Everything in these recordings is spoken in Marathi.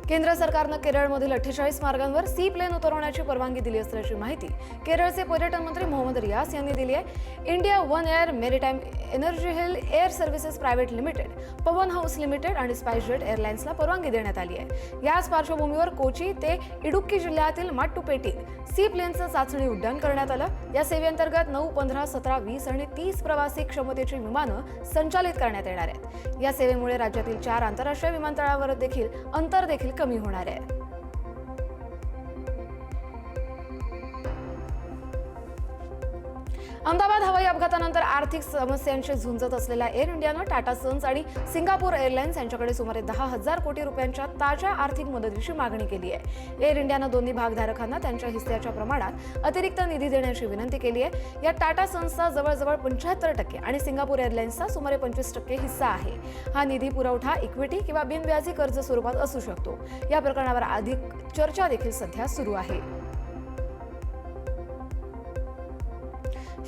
केंद्र सरकारनं केरळमधील 48 मार्गांवर सी प्लेन उतरवण्याची परवानगी दिली असल्याची माहिती केरळचे पर्यटन मंत्री मोहम्मद रियास यांनी दिली आहे। India one air maritime energy heli air services private limited, Pawan house limited आणि स्पाइसजेट एअरलाइन्सला परवानगी देण्यात आली आहे। याच पार्श्वभूमीवर कोची ते इडुक्की जिल्ह्यातील माट्टुपेटीत सी प्लेनचं चाचणी उड्डाण करण्यात आलं। या सेवेअंतर्गत 9, 15, 17, 20 आणि 30 प्रवासी क्षमतेची विमानं संचालित करण्यात येणार आहेत। या सेवेमुळे राज्यातील 4 आंतरराष्ट्रीय विमानतळांवर अंतर देखील कमी होणार आहे। अहमदाबाद हवाई अपघातानंतर आर्थिक समस्यांशी झुंजत असलेल्या एअर इंडियानं टाटा सन्स आणि सिंगापूर एअरलाइन्स यांच्याकडे सुमारे 10,000 कोटी रुपयांच्या ताज्या आर्थिक मदतीची मागणी केली आहे। एअर इंडियानं दोन्ही भागधारकांना त्यांच्या हिस्स्याच्या प्रमाणात अतिरिक्त निधी देण्याची विनंती केली आहे। या टाटा सन्सचा जवळजवळ 75% आणि सिंगापूर एअरलाइन्सचा सुमारे 25% हिस्सा आहे। हा निधी पुरवठा इक्विटी किंवा बिनव्याजी कर्ज स्वरूपात असू शकतो। या प्रकरणावर अधिक चर्चा देखील सध्या सुरू आहे।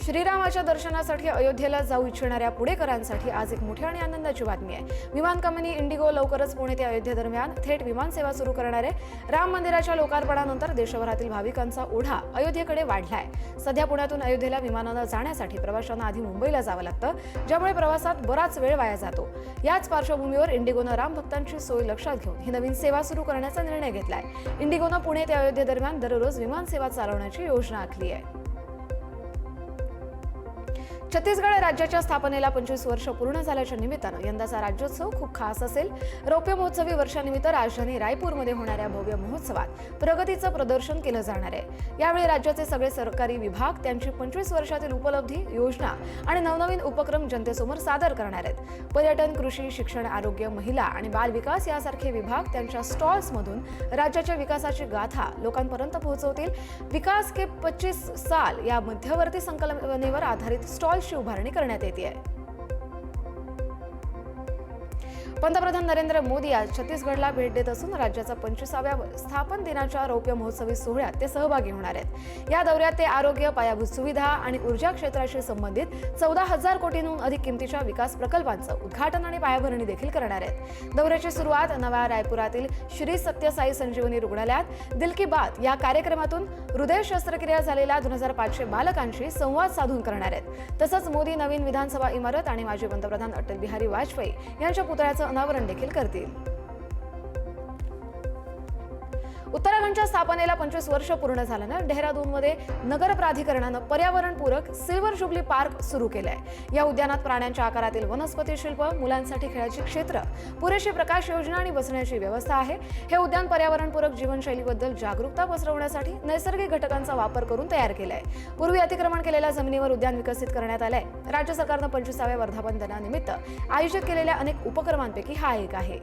श्रीरामाच्या दर्शनासाठी अयोध्येला जाऊ इच्छिणाऱ्या पुणेकरांसाठी आज एक मोठी आणि आनंदाची बातमी आहे। विमान कंपनी इंडिगो लवकरच पुणे ते अयोध्ये दरम्यान थेट विमान सेवा सुरू करणार आहे। राम मंदिराच्या लोकार्पणानंतर देशभरातील भाविकांचा ओढा अयोध्येकडे वाढलाय। सध्या पुण्यातून अयोध्येला विमानानं जाण्यासाठी प्रवाशांना आधी मुंबईला जावं लागतं, ज्यामुळे प्रवासात बराच वेळ वाया जातो। याच पार्श्वभूमीवर इंडिगोनं राम भक्तांची सोय लक्षात घेऊन ही नवीन सेवा सुरू करण्याचा निर्णय घेतलाय। इंडिगोनं पुणे ते अयोध्ये दरम्यान दररोज विमान सेवा चालवण्याची योजना आखली आहे। छत्तीसगड राज्याच्या स्थापनेला 25 वर्ष पूर्ण झाल्याच्या निमित्तानं यंदाचा राज्योत्सव खूप खास असेल। रौप्य महोत्सवी वर्षानिमित्त राजधानी रायपूरमध्ये होणाऱ्या भव्य महोत्सवात प्रगतीचं प्रदर्शन केलं जाणार आहे। यावेळी राज्याचे सगळे सरकारी विभाग त्यांची 25 वर्षातील उपलब्धी, योजना आणि नवनवीन उपक्रम जनतेसमोर सादर करणार आहेत। पर्यटन, कृषी, शिक्षण, आरोग्य, महिला आणि बाल विकास यासारखे विभाग त्यांच्या स्टॉल्समधून राज्याच्या विकासाची गाथा लोकांपर्यंत पोहोचवतील। विकास के 25 साल या मध्यवर्ती संकल्पनेवर आधारित स्टॉल्सची उभारणी करण्यात येते आहे। पंतप्रधान नरेंद्र मोदी आज छत्तीसगडला भेट देत असून राज्याचा 25व्या स्थापन दिनाच्या रौप्य महोत्सवी सोहळ्यात ते सहभागी होणार आहेत। या दौऱ्यात ते आरोग्य, पायाभूत सुविधा आणि ऊर्जा क्षेत्राशी संबंधित 14,000 कोटींहून अधिक किमतीच्या विकास प्रकल्पांचं उद्घाटन आणि पायाभरणी देखील करणार आहेत। दौऱ्याची सुरुवात नव्या रायपुरातील श्री सत्य साई संजीवनी रुग्णालयात दिल की बात या कार्यक्रमातून हृदय शस्त्रक्रिया झालेल्या 2500 बालकांशी संवाद साधून करणार आहेत। तसंच मोदी नवीन विधानसभा इमारत आणि माजी पंतप्रधान अटल बिहारी वाजपेयी यांच्या पुतळ्याचं अनावरण देखील करतील। उत्तराखंडच्या स्थापनेला 25 वर्ष पूर्ण झाल्यानं डेहराडूनमध्ये नगर प्राधिकरणानं पर्यावरणपूरक सिल्वर जुबली पार्क सुरू केलंय। या उद्यानात प्राण्यांच्या आकारातील वनस्पती शिल्प, मुलांसाठी खेळाची क्षेत्र, पुरेशी प्रकाश योजना आणि बसण्याची व्यवस्था आहे। हे उद्यान पर्यावरणपूरक जीवनशैलीबद्दल जागरूकता पसरवण्यासाठी नैसर्गिक घटकांचा वापर करून तयार केलंय। पूर्वी अतिक्रमण केलेल्या जमिनीवर उद्यान विकसित करण्यात आलंय। राज्य सरकारनं 25व्या वर्धापन दिनानिमित्त आयोजित केलेल्या अनेक उपक्रमांपैकी हा एक आहे।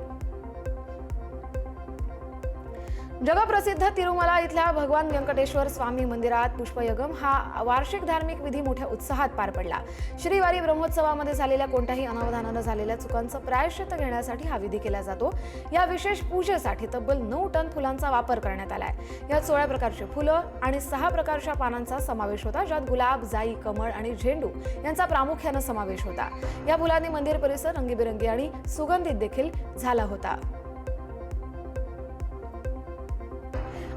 जगप्रसिद्ध तिरुमला इथल्या भगवान व्यंकटेश्वर स्वामी मंदिरात पुष्पयगम हा वार्षिक धार्मिक विधी मोठ्या उत्साहात पार पडला। श्रीवारी ब्रह्मोत्सवामध्ये झालेल्या कोणत्याही अनावधानानं झालेल्या चुकांचं प्रायश्चित्त घेण्यासाठी हा विधी केला जातो। या विशेष पूजेसाठी तब्बल 9 टन फुलांचा वापर करण्यात आलाय। यात 16 प्रकारची फुलं आणि 6 प्रकारच्या पानांचा समावेश होता, ज्यात गुलाब, जाई, कमळ आणि झेंडू यांचा प्रामुख्यानं समावेश होता। या फुलांनी मंदिर परिसर रंगीबेरंगी आणि सुगंधित देखील झाला होता।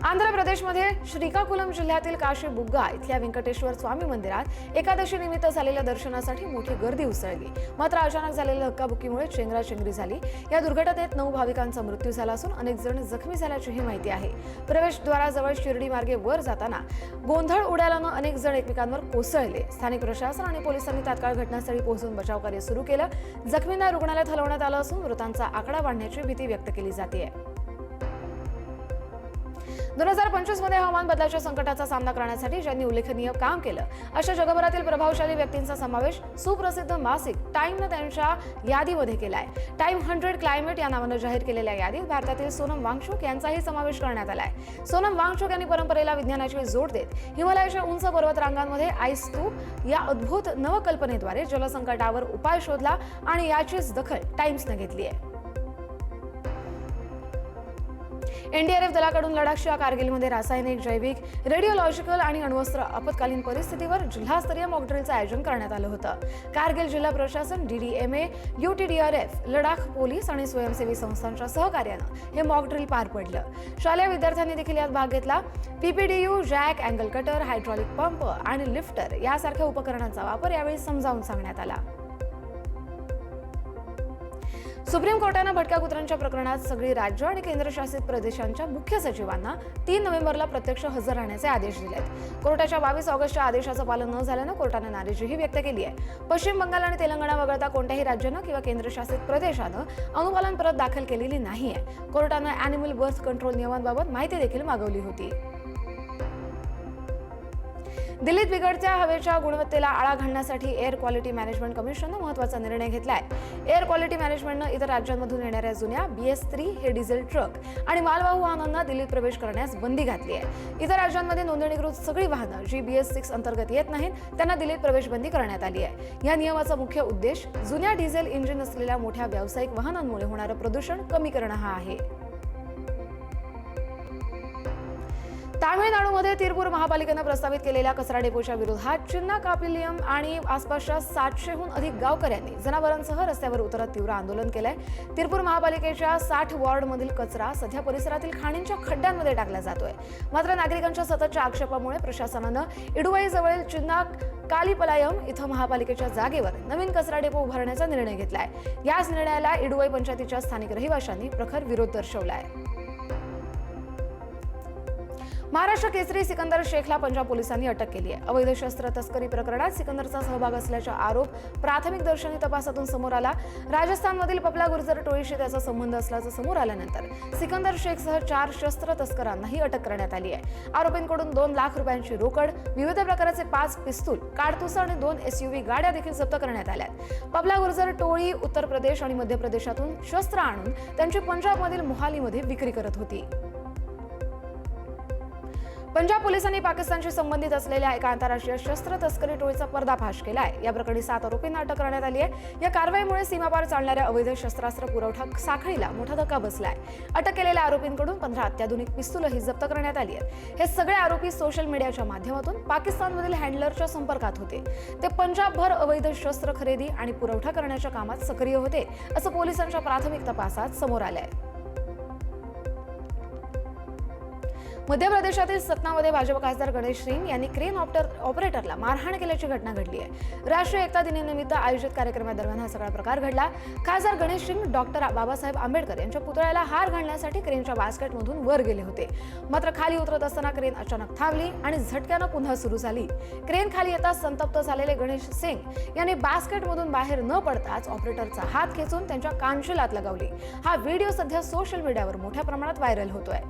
आंध्र प्रदेशमध्ये श्रीकाकुलम जिल्ह्यातील काशीबुग्गा इथल्या व्यंकटेश्वर स्वामी मंदिरात एकादशी निमित्त झालेल्या दर्शनासाठी मोठी गर्दी उसळली। मात्र अचानक झालेल्या धक्काबुक्कीमुळे चेंगराचेंगरी झाली। या दुर्घटनेत 9 भाविकांचा मृत्यू झाला असून अनेक जण जखमी झाल्याचीही माहिती आहे। प्रवेशद्वाराजवळ शिर्डी मार्गे वर जाताना गोंधळ उडाल्यानं अनेक जण एकमेकांवर कोसळले। स्थानिक प्रशासन आणि पोलिसांनी तात्काळ घटनास्थळी पोहोचून बचावकार्य सुरू केलं। जखमींना रुग्णालयात हलवण्यात आलं असून मृतांचा आकडा वाढण्याची भीती व्यक्त केली जाते। 2025 मध्ये हवामान बदलाच्या संकटाचा सामना करण्यासाठी ज्यांनी उल्लेखनीय काम केलं अशा जगभरातील प्रभावशाली व्यक्तींचा समावेश सुप्रसिद्ध मासिक टाइमनं त्यांच्या यादीमध्ये केलाय। टाइम 100 क्लायमेट या नावानं जाहीर केलेल्या यादीत भारतातील सोनम वांगचुक यांचाही समावेश करण्यात आलाय। सोनम वांगचुक यांनी परंपरेला विज्ञानाची जोड देत हिमालयाच्या उंच पर्वतरांगांमध्ये आईस स्तूप या अद्भुत नवकल्पनेद्वारे जलसंकटावर उपाय शोधला आणि याचीच दखल टाइम्सनं घेतली आहे। एनडीआरएफ दलाकडून लडाखच्या कारगिलमध्ये रासायनिक, जैविक, रेडिओलॉजिकल आणि अण्वस्त्र आपत्कालीन परिस्थितीवर जिल्हास्तरीय मॉकड्रिलचं आयोजन करण्यात आलं होतं. कारगिल जिल्हा प्रशासन, DDMA, UTDRF, लडाख पोलीस आणि स्वयंसेवी संस्थांच्या सहकार्यानं हे मॉकड्रिल पार पडलं. शालेय विद्यार्थ्यांनी देखील यात भाग घेतला. PPDU, jack, angle cutter, hydraulic pump आणि लिफ्टर यासारख्या उपकरणांचा वापर यावेळी समजावून सांगण्यात आला. सुप्रीम कोर्टानं भटक्या कुत्र्यांच्या प्रकरणात सगळी राज्य आणि केंद्रशासित प्रदेशांच्या मुख्य सचिवांना 3 नोव्हेंबरला प्रत्यक्ष हजर राहण्याचे आदेश दिलेत. कोर्टाच्या 22 ऑगस्टच्या आदेशाचं पालन न झाल्यानं कोर्टानं नाराजीही व्यक्त केली आहे. पश्चिम बंगाल आणि तेलंगणा वगळता कोणत्याही राज्यानं किंवा केंद्रशासित प्रदेशानं अनुपालन परत दाखल केलेली नाहीये. कोर्टानं अॅनिमल बर्थ कंट्रोल नियमांबाबत माहिती देखील मागवली होती. दिल्लीत बिघडत्या हवेच्या गुणवत्तेला आळा घालण्यासाठी एअर क्वालिटी मॅनेजमेंट कमिशननं महत्त्वाचा निर्णय घेतलाय. एअर क्वालिटी मॅनेजमेंटनं इतर राज्यांमधून येणाऱ्या जुन्या BS3 हे डिझेल ट्रक आणि मालवाहू वाहनांना दिल्लीत प्रवेश करण्यास बंदी घातली आहे. इतर राज्यांमध्ये नोंदणीकृत सगळी वाहनं जी BS6 अंतर्गत येत नाहीत त्यांना दिल्लीत प्रवेश बंदी करण्यात आली आहे. या नियमाचा मुख्य उद्देश जुन्या डिझेल इंजिन असलेल्या मोठ्या व्यावसायिक वाहनांमुळे होणारं प्रदूषण कमी करणं हा आहे. तामिळनाडूमध्ये तिरुपूर महापालिकेनं प्रस्तावित केलेल्या कचरा डेपोच्या विरोधात चिन्नाकापिलियम आणि आसपासच्या 700हून अधिक गावकऱ्यांनी जनावरांसह रस्त्यावर उतरत तीव्र आंदोलन केलंय. तिरुपूर महापालिकेच्या 60 वॉर्डमधील कचरा सध्या परिसरातील खाणींच्या खड्ड्यांमध्ये टाकला जातोय. मात्र नागरिकांच्या सततच्या आक्षेपामुळे प्रशासनानं इडुवाईजवळील चिन्नाकालिपलायम इथं महापालिकेच्या जागेवर नवीन कचरा डेपो उभारण्याचा निर्णय घेतलाय. याच निर्णयाला इडुवाई पंचायतीच्या स्थानिक रहिवाशांनी प्रखर विरोध दर्शवलाय. महाराष्ट्र केसरी सिकंदर शेखला पंजाब पोलिसांनी अटक केली आहे. अवैध शस्त्र तस्करी प्रकरणात सिकंदरचा सहभाग असल्याचा आरोप प्राथमिक दर्शनी तपासातून समोर आला. राजस्थानमधील पपला गुर्जर टोळीशी त्याचा संबंध असल्याचं समोर आल्यानंतर सिकंदर शेखसह 4 शस्त्र तस्करांनाही अटक करण्यात आली आहे. आरोपींकडून 2 लाख रुपयांची रोकड, विविध प्रकारचे 5 पिस्तूल, काडतुसं आणि 2 SUV गाड्या देखील जप्त करण्यात आल्या. पपला गुर्जर टोळी उत्तर प्रदेश आणि मध्य प्रदेशातून शस्त्र आणून त्यांची पंजाबमधील मोहालीमध्ये विक्री करत होती. पंजाब पोलिसांनी पाकिस्तानशी संबंधित असलेल्या एका आंतरराष्ट्रीय शस्त्र तस्करी टोळीचा पर्दाफाश केलाय. या प्रकरणी 7 आरोपींना अटक करण्यात आली आहे. या कारवाईमुळे सीमापार चालणाऱ्या अवैध शस्त्रास्त्र पुरवठा साखळीला मोठा धक्का बसलाय. अटक केलेल्या आरोपींकडून 15 अत्याधुनिक पिस्तूलही जप्त करण्यात आली आहेत. हे सगळे आरोपी सोशल मीडियाच्या माध्यमातून पाकिस्तानमधील हँडलरच्या संपर्कात होते. ते पंजाबभर अवैध शस्त्र खरेदी आणि पुरवठा करण्याच्या कामात सक्रिय होते, असं पोलिसांच्या प्राथमिक तपासात समोर आलंय. मध्य प्रदेशातील सतनामध्ये भाजप खासदार गणेश सिंग यांनी क्रेन ऑपरेटरला मारहाण केल्याची घटना घडली आहे. राष्ट्रीय एकता दिनानिमित्त आयोजित कार्यक्रमादरम्यान हा सगळा प्रकार घडला. खासदार गणेश सिंग डॉक्टर बाबासाहेब आंबेडकर यांच्या पुतळ्याला हार घालण्यासाठी क्रेनच्या बास्केटमधून वर गेले होते. मात्र खाली उतरत असताना क्रेन अचानक थांबली आणि झटक्यानं पुन्हा सुरू झाली. क्रेन खाली येताच संतप्त झालेले गणेश सिंग यांनी बास्केटमधून बाहेर न पडताच ऑपरेटरचा हात खेचून त्यांच्या कानशिलात लगावली. हा व्हिडिओ सध्या सोशल मीडियावर मोठ्या प्रमाणात व्हायरल होतोय.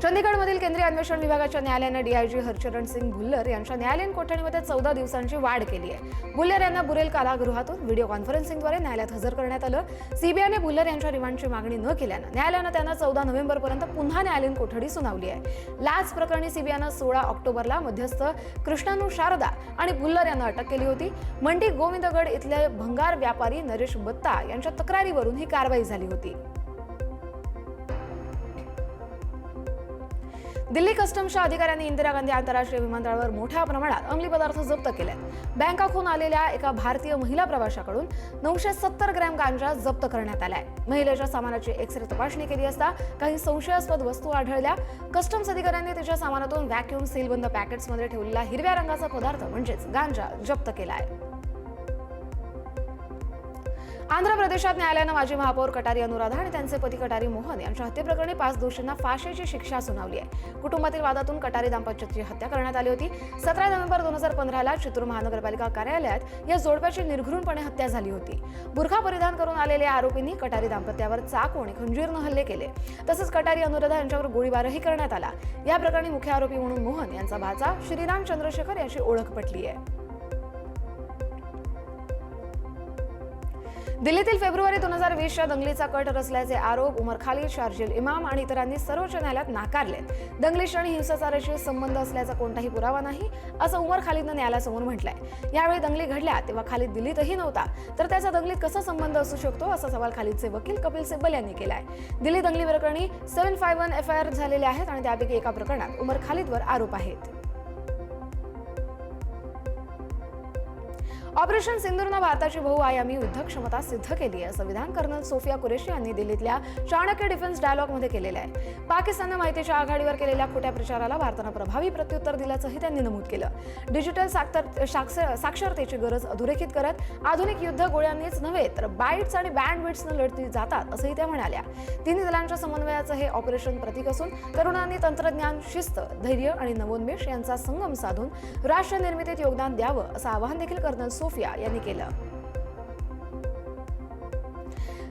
चंदीगडमधील केंद्रीय अन्वेषण विभागाच्या न्यायालयानं DIG हरचरण सिंग भुल्लर यांच्या न्यायालयीन कोठडीमध्ये 14 दिवसांची वाढ केली आहे. भुल्लर यांना बुरेल कारागृहातून व्हिडिओ कॉन्फरन्सिंगद्वारे न्यायालयात हजर करण्यात आलं. CBIने भुल्लर यांच्या रिमांडची मागणी न केल्यानं न्यायालयानं त्यांना 14 नोव्हेंबरपर्यंत पुन्हा न्यायालयीन कोठडी सुनावली आहे. लाच प्रकरणी CBIनं 16 ऑक्टोबरला मध्यस्थ कृष्णानू शारदा आणि भुल्लर यांना अटक केली होती. मंडी गोविंदगड इथले भंगार व्यापारी नरेश बत्ता यांच्या तक्रारीवरून ही कारवाई झाली होती. दिल्ली कस्टम्सच्या अधिकाऱ्यांनी इंदिरा गांधी आंतरराष्ट्रीय विमानतळावर मोठ्या प्रमाणात अंमली पदार्थ जप्त केले. बँकॉकहून आलेल्या एका भारतीय महिला प्रवाशाकडून 970 ग्रॅम गांजा जप्त करण्यात आलाय. महिलेच्या सामानाची एक्स-रे तपासणी केली असता काही संशयास्पद वस्तू आढळल्या. कस्टम्स अधिकाऱ्यांनी तिच्या सामानातून व्हॅक्यूम सीलबंद पॅकेट्समध्ये ठेवलेला हिरव्या रंगाचा पदार्थ म्हणजेच गांजा जप्त केलाय. आंध्र प्रदेशात न्यायालयानं माजी महापौर कटारी अनुराधा आणि त्यांचे पती कटारी मोहन यांच्या हत्येप्रकरणी 5 दोषींना फाशीची शिक्षा सुनावली आहे. कुटुंबातील वादातून कटारी दाम्पत्याची हत्या करण्यात आली होती. 17 नोव्हेंबर 2015ला चित्तूर महानगरपालिका कार्यालयात या जोडप्याची निर्घृणपणे हत्या झाली होती. बुरखा परिधान करून आलेल्या आरोपींनी कटारी दाम्पत्यावर चाकू आणि खंजीरनं हल्ले केले. तसंच कटारी अनुराधा यांच्यावर गोळीबारही करण्यात आला. या प्रकरणी मुख्य आरोपी म्हणून मोहन यांचा भाचा श्रीराम चंद्रशेखर याची ओळख पटली आहे. दिल्लीतील फेब्रुवारी 2020च्या दंगलीचा कट रचल्याचे आरोप उमर खालिद, शार्जिल इमाम आणि इतरांनी सर्वोच्च न्यायालयात नाकारलेत. दंगलीशी आणि हिंसाचाराशी संबंध असल्याचा कोणताही पुरावा नाही, असं उमर खालिदनं न्यायालयासमोर म्हटलंय. यावेळी दंगली घडल्या तेव्हा खालिद दिल्लीतही नव्हता, तर त्याचा दंगलीत कसा संबंध असू शकतो असा सवाल खालिदचे वकील कपिल सिब्बल यांनी केलाय. दिल्ली दंगली प्रकरणी 751 FIR झालेले आहेत आणि त्यापैकी एका प्रकरणात उमर खालिदवर आरोप आहेत. ऑपरेशन सिंदूरनं भारताची बहुआयामी युद्ध क्षमता सिद्ध केली आहे, असं विधान कर्नल सोफिया कुरेशी यांनी दिल्लीतल्या चाणक्य डिफेन्स डायलॉगमध्ये केलेलं आहे. पाकिस्ताननं माहितीच्या आघाडीवर केलेल्या खोट्या प्रचाराला भारतानं प्रभावी प्रत्युत्तर दिल्याचंही त्यांनी नमूद केलं. डिजिटल साक्षरतेची गरज अधोरेखित करत आधुनिक युद्ध गोळ्यांनीच नव्हे तर बाईट्स आणि बँडविड्सनं लढली जातात, असंही त्या म्हणाल्या. तिन्ही दलांच्या समन्वयाचं हे ऑपरेशन प्रतीक असून तरुणांनी तंत्रज्ञान, शिस्त, धैर्य आणि नवोन्मेष यांचा संगम साधून राष्ट्र निर्मितीत योगदान द्यावं असं आवाहन देखील कर्नल सोफिया यांनी केलं.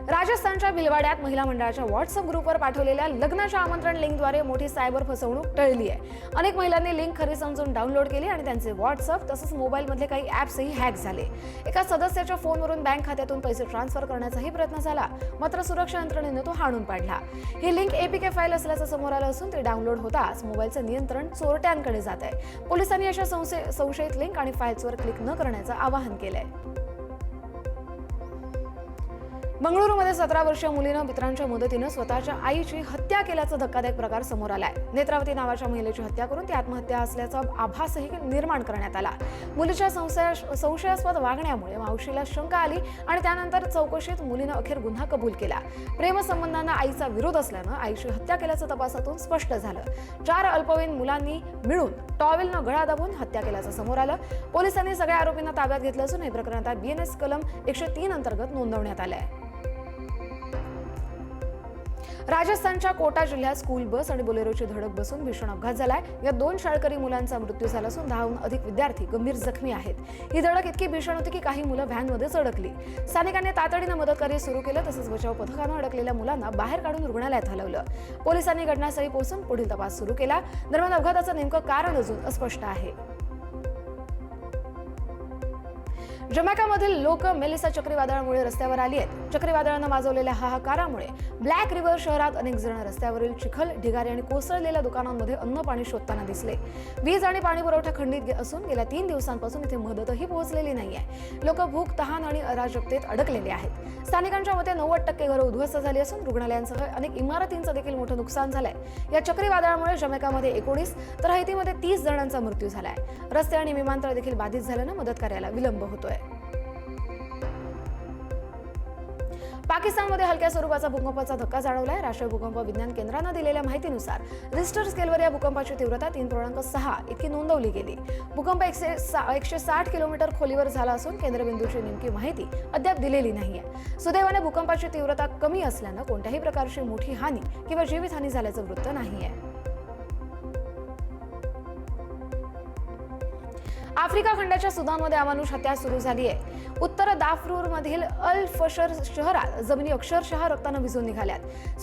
राजस्थानच्या भिलवाड्यात महिला मंडळाच्या व्हॉट्सअप ग्रुपवर पाठवलेल्या लग्नाच्या आमंत्रण लिंकद्वारे मोठी सायबर फसवणूक टळली आहे. अनेक महिलांनी लिंक खरी समजून डाउनलोड केली आणि त्यांचे व्हॉट्सअप तसंच मोबाईलमधले काही ॲप्सही हॅक झाले. एका सदस्याच्या फोनवरून बँक खात्यातून पैसे ट्रान्सफर करण्याचाही प्रयत्न झाला, मात्र सुरक्षा यंत्रणेनं तो हाणून पाडला. ही लिंक APK फाईल असल्याचं समोर आलं असून ते डाउनलोड होताच मोबाईलचं नियंत्रण चोरट्यांकडे जात आहे. पोलिसांनी अशा संशयित लिंक आणि फाईल्सवर क्लिक न करण्याचं आवाहन केलंय. बंगळुरूमध्ये 17 वर्षीय मुलीनं मित्रांच्या मदतीनं स्वतःच्या आईची हत्या केल्याचा धक्कादायक प्रकार समोर आलाय. नेत्रावती नावाच्या महिलेची हत्या करून ती आत्महत्या असल्याचा आभासही निर्माण करण्यात आला. मुलीच्या संशयास्पद वागण्यामुळे मावशीला शंका आली आणि त्यानंतर चौकशीत मुलीनं अखेर गुन्हा कबूल केला. प्रेमसंबंधांना आईचा विरोध असल्यानं आईची हत्या केल्याचं तपासातून स्पष्ट झालं. 4 अल्पवयीन मुलांनी मिळून टॉवेलनं गळा दाबून हत्या केल्याचं समोर आलं. पोलिसांनी सगळ्या आरोपींना ताब्यात घेतलं असून हे प्रकरण आता BNS कलम 103 अंतर्गत नोंदवण्यात आलंय. राजस्थानच्या कोटा जिल्ह्यात स्कूल बस आणि बोलेरोची धडक बसून भीषण अपघात झालाय. या 2 शाळकरी मुलांचा मृत्यू झाला असून 10हून अधिक विद्यार्थी गंभीर जखमी आहेत. ही धडक इतकी भीषण होती की काही मुलं व्हॅनमध्येच अडकली. स्थानिकांनी तातडीनं मदतकार्य सुरू केलं, तसंच बचाव पथकानं अडकलेल्या मुलांना बाहेर काढून रुग्णालयात हलवलं. पोलिसांनी घटनास्थळी पोहोचून पुढील तपास सुरू केला. दरम्यान अपघाताचं नेमकं कारण अजून अस्पष्ट आहे. जमैकामधील लोक मेलिसा चक्रीवादळामुळे रस्त्यावर आली आहेत. चक्रीवादळानं माजवलेल्या हाहाकारामुळे ब्लॅक रिव्हर शहरात अनेक जण रस्त्यावरील चिखल, ढिगारे आणि कोसळलेल्या दुकानांमध्ये अन्न पाणी शोधताना दिसले. वीज आणि पाणी पुरवठा खंडित असून गेल्या 3 दिवसांपासून इथे मदतही पोहोचलेली नाहीये. लोक भूक, तहान आणि अराजकतेत अडकलेले आहेत. स्थानिकांच्या मते 90% घरं उद्ध्वस्त झाली असून रुग्णालयांसह अनेक इमारतींचं देखील मोठं नुकसान झालंय. या चक्रीवादळामुळे जमैकामध्ये 19 तर हैतीमध्ये 30 जणांचा मृत्यू झालाय. रस्ते आणि विमानतळ देखील बाधित झाल्यानं मदत कार्याला विलंब होतोय. पाकिस्तानमध्ये हलक्या स्वरूपाचा भूकंपाचा धक्का जाणवलाय. राष्ट्रीय भूकंप विज्ञान केंद्रानं दिलेल्या माहितीनुसार रिश्टर स्केलवर या भूकंपाची तीव्रता 3.6 इतकी नोंदवली गेली. भूकंप 160 किलोमीटर खोलीवर झाला असून केंद्रबिंदूची नेमकी माहिती अद्याप दिलेली नाहीये. सुदैवाने भूकंपाची तीव्रता कमी असल्यानं कोणत्याही प्रकारची मोठी हानी किंवा जीवितहानी झाल्याचं वृत्त नाहीये. आफ्रिका खंडाच्या सुदानमध्ये अमानुष हत्या सुरू झाली आहे. उत्तर दाफूरमधील अल फशर शहरात जमिनी अक्षरशः रक्तानं भिजून निघाल्यात.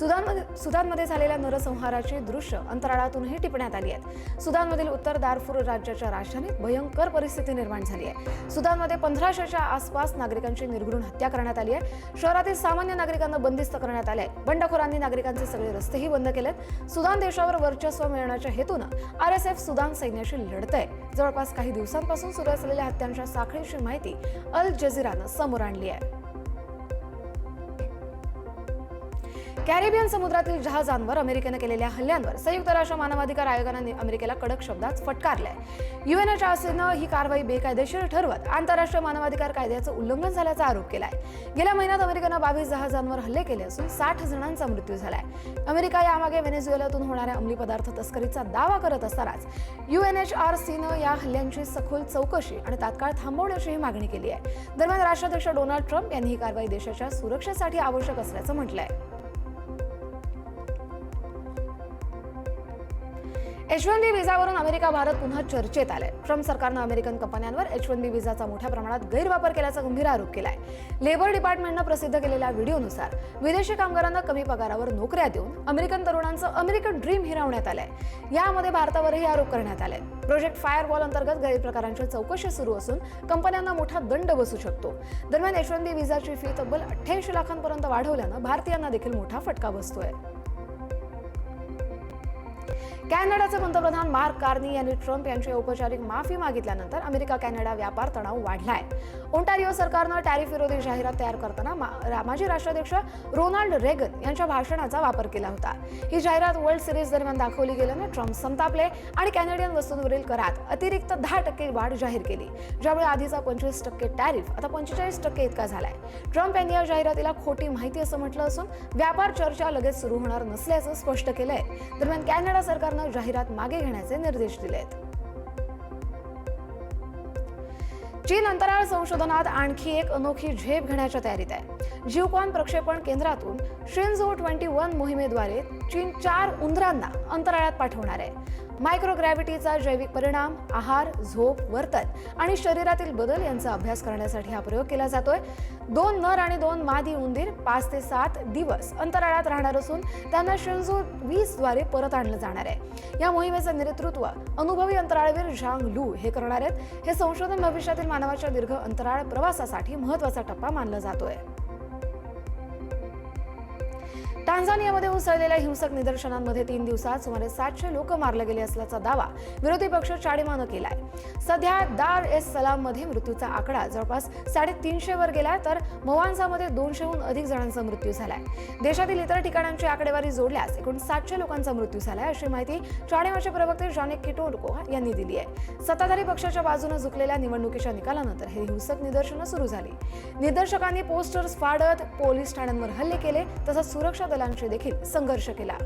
सुदानमध्ये झालेल्या नरसंहाराची दृश्य अंतराळातूनही टिपण्यात आली आहेत. सुदानमधील उत्तर दारफूर राज्याच्या राजधानीत भयंकर परिस्थिती निर्माण झाली आहे. सुदानमध्ये 1500च्या आसपास नागरिकांची निर्घृण हत्या करण्यात आली आहे. शहरातील सामान्य नागरिकांना बंदिस्त करण्यात आले. बंडखोरांनी नागरिकांचे सगळे रस्तेही बंद केलेत. सुदान देशावर वर्चस्व मिळवण्याच्या हेतूनं RSF सुदान सैन्याशी लढतंय. जवळपास काही दिवसांपासून सुरू असलेल्या हत्यांच्या साखळीची माहिती अल जझीरानं समोर आणली आहे. कॅरिबियन समुद्रातील जहाजांवर अमेरिकेनं केलेल्या हल्ल्यांवर संयुक्त राष्ट्र मानवाधिकार आयोगानं अमेरिकेला कडक शब्दात फटकारलंय. UNHRCनं ही कारवाई बेकायदेशीर ठरवत आंतरराष्ट्रीय मानवाधिकार कायद्याचं उल्लंघन झाल्याचा आरोप केलाय. गेल्या महिन्यात अमेरिकेनं 22 जहाजांवर हल्ले केले असून 60 जणांचा मृत्यू झालाय. अमेरिका यामागे व्हेनेझुएलातून होणाऱ्या अंमली पदार्थ तस्करीचा दावा करत असतानाच UNHRCनं या हल्ल्यांची सखोल चौकशी आणि तात्काळ थांबवण्याची मागणी केली आहे. दरम्यान राष्ट्राध्यक्ष डोनाल्ड ट्रम्प यांनी ही कारवाई देशाच्या सुरक्षेसाठी आवश्यक असल्याचं म्हटलंय. H-1B व्हिसावरून अमेरिका भारत पुन्हा चर्चेत आलाय. ट्रम्प सरकारनं अमेरिकन कंपन्यांवर H-1B व्हिसाचा मोठ्या प्रमाणात गैरवापर केल्याचा गंभीर आरोप केलाय. लेबर डिपार्टमेंटनं प्रसिद्ध केलेल्या व्हिडिओनुसार विदेशी कामगारांना कमी पगारावर नोकऱ्या देऊन अमेरिकन तरुणांचं अमेरिकन ड्रीम हिरावण्यात आलंय. यामध्ये भारतावरही आरोप करण्यात आले. प्रोजेक्ट फायरवॉल अंतर्गत गैरप्रकारांची चौकशी सुरू असून कंपन्यांना मोठा दंड बसू शकतो. दरम्यान H-1B व्हिसाची फी तब्बल 88 लाखांपर्यंत वाढवल्यानं भारतीयांना देखील मोठा फटका बसतोय. कॅनडाचे पंतप्रधान मार्क कार्नी यांनी ट्रम्प यांची औपचारिक माफी मागितल्यानंतर अमेरिका कॅनडा व्यापार तणाव वाढलाय. ओंटारिओ सरकारनं टॅरिफ विरोधी जाहिरात तयार करताना माजी राष्ट्राध्यक्ष रोनाल्ड रेगन यांच्या भाषणाचा वापर केला होता. ही जाहिरात वर्ल्ड सिरीज दरम्यान दाखवली गेल्याने ट्रम्प संतापले आणि कॅनेडियन वस्तूंवरील करात अतिरिक्त 10% वाढ जाहीर केली, ज्यामुळे आधीचा 25% टॅरिफ आता 45% इतका झालाय. ट्रम्प यांनी या जाहिरातीला खोटी माहिती असं म्हटलं असून व्यापार चर्चा लगेच सुरू होणार नसल्याचं स्पष्ट केलंय. दरम्यान कॅनडा सरकारनं जाहिरात मागे घेण्याचे निर्देश दिलेत. चीन अंतराळ संशोधनात आणखी एक अनोखी झेप घेण्याच्या तयारीत आहे. जिवकॉन प्रक्षेपण केंद्रातून शिन्झो-21 मोहिमेद्वारे चीन 4 उंदरांना अंतराळात पाठवणार आहे. मायक्रोग्रॅव्हिटीचा जैविक परिणाम, आहार, झोप, वर्तन आणि शरीरातील बदल यांचा अभ्यास करण्यासाठी हा प्रयोग केला जातोय. 2 नर आणि 2 मादी उंदीर 5 ते 7 दिवस अंतराळात राहणार असून त्यांना शिन्झो-20 द्वारे परत आणलं जाणार आहे. या मोहिमेचं नेतृत्व अनुभवी अंतराळवीर झांग लू हे करणार आहेत. हे संशोधन भविष्यातील मानवाच्या दीर्घ अंतराळ प्रवासासाठी महत्त्वाचा टप्पा मानला जातोय. टांझानियामध्ये उसळलेल्या हिंसक निदर्शनांमध्ये 3 दिवसात सुमारे 700 लोक मारले गेले असल्याचा दावा विरोधी पक्ष चाडीमानं केलाय. सध्या दार एस सलाममध्ये मृत्यूचा आकडा जवळपास 350 वर गेलाय, तर मवांसामध्ये 200हून अधिक जणांचा मृत्यू झालाय. देशातील इतर ठिकाणांची आकडेवारी जोडल्यास एकूण 700 लोकांचा मृत्यू झालाय, अशी माहिती चाडीमाचे प्रवक्ते जानेक किटोरको यांनी दिली आहे. सत्ताधारी पक्षाच्या बाजूने झुकलेल्या निवडणुकीच्या निकालानंतर हे हिंसक निदर्शनं सुरू झाली. निदर्शकांनी पोस्टर्स फाडत पोलीस ठाण्यांवर हल्ले केले, तसंच सुरक्षा दलांशी देखील संघर्ष केला.